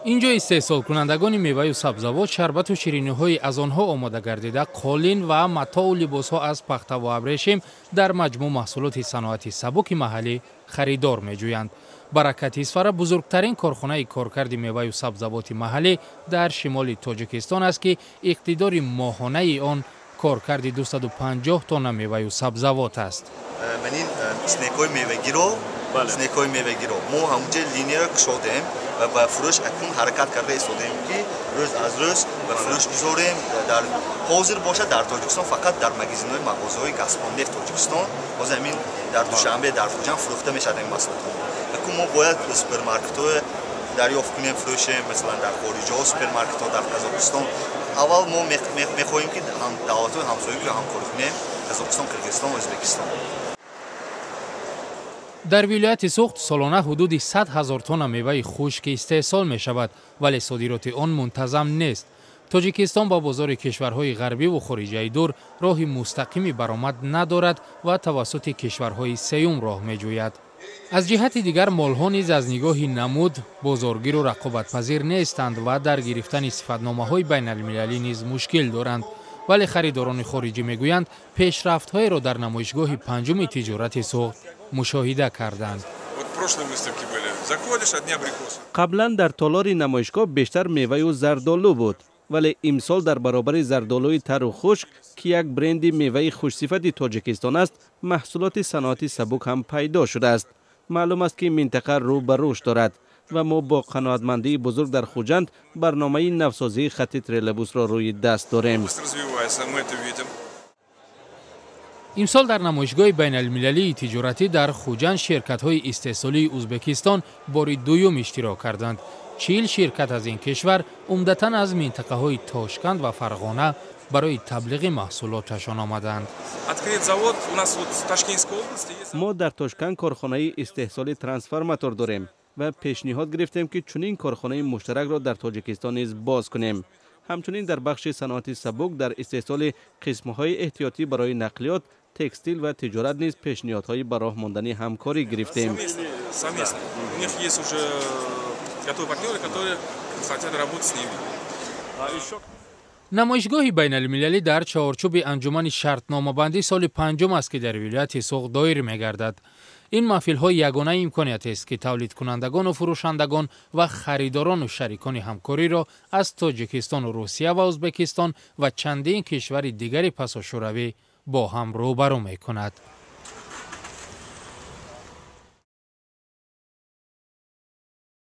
اینجا استحصال کنندگان میوه و سبزیجات شربت و شیرینی‌های از آنها آماده گردیده قالین و متاع و لباس‌ها از پخته و ابریشم در مجموع محصولات صنعتی سبک محلی خریدار می‌جویند. برکت اسفر بزرگترین کارخانه کارکرد میوه و سبزیجات محلی در شمال تاجیکستان است که اقتدار ماهانه آن کارکرد 250 تن میوه و سبزیجات است. من این اسنیک‌های میوه‌گیرو اسنیک‌های میوه‌گیرو ما همونجا لینی را کشیدیم و با فروش اکنون حرکت کرده ایستادیم که روز از روز و فروش بذاریم در حاضر باشه در تاجیکستان فقط در مغازه‌های مغازه‌های گازپروم نفت تاجیکستان و زمین در دوشنبه در فروجان فروخته میشه این محصولات. اکنون ما باید سوپرمارکت‌های دریافت کنیم فروشیم مثلا در خارج‌ها سوپرمارکت‌ها در قزاقستان. اول ما می‌خواهیم که دولت‌های همسایه رو همکاری کنیم قزاقستان، قرقیزستان و ازبکستان. در ولایت سوخت سالانه حدود 100,000 تن میوه خشک استحصال می شود ولی صادرات آن منتظم نیست. تاجیکستان با بازار کشورهای غربی و خارجی دور راه مستقیمی برآمد ندارد و توسط کشورهای سوم راه می جوید. از جهت دیگر مالها نیز از نگاه نمود بازارگیر و رقابت پذیر نیستند و در گرفتن صفتنامه‌های بین المللی نیز مشکل دارند. ولی خریداران خارجی میگویند پیشرفت‌های را در نمایشگاه پنجم تجارت سوخت مشاهده کردند. قبلا در تالار نمایشگاه بیشتر میوه و زردآلو بود ولی امسال در برابر زردآلوی تر و خشک که یک برند میوه خوش‌صفت تاجیکستان است محصولات صنعتی سبک هم پیدا شده است. معلوم است که منطقه رو به رشد دارد و ما با قناعتمندی بزرگ در خوجند برنامه نوسازی خط تریلبوس را روی دست داریم. امسال در نمایشگاه بین المللی تجارتی در خوجند شرکت‌های استحصالی ازبکستان بار دوم اشتراک کردند. 40 شرکت از این کشور عمدتاً از منطقه‌های تاشکند و فرغانه برای تبلیغ محصولاتشان آمدند. ما در تاشکند کارخانه استحصال ترانسفورماتور داریم و پیشنهاد گرفتیم که چنین کارخانه مشترک را در تاجیکستان نیز باز کنیم. همچنین در بخش صنعت سبک در استحصال قسم‌های احتیاطی برای نقلیات، تکستیل و تجارت نیز پیشنهادهای به راه ماندن همکاری گرفتیم. نمایشگاه بین المللی در چارچوب انجمن شرطنامه بندی سال پنجم است که در ولایت سوخت دایر می‌گردد. این محفل‌ها یگانه امکانیت است که تولید کنندگان و فروشندگان و خریداران و شریکان همکاری را از تاجیکستان و روسیه و ازبکستان و چندین کشور دیگر پسا شوروی با هم روبرو می‌کند.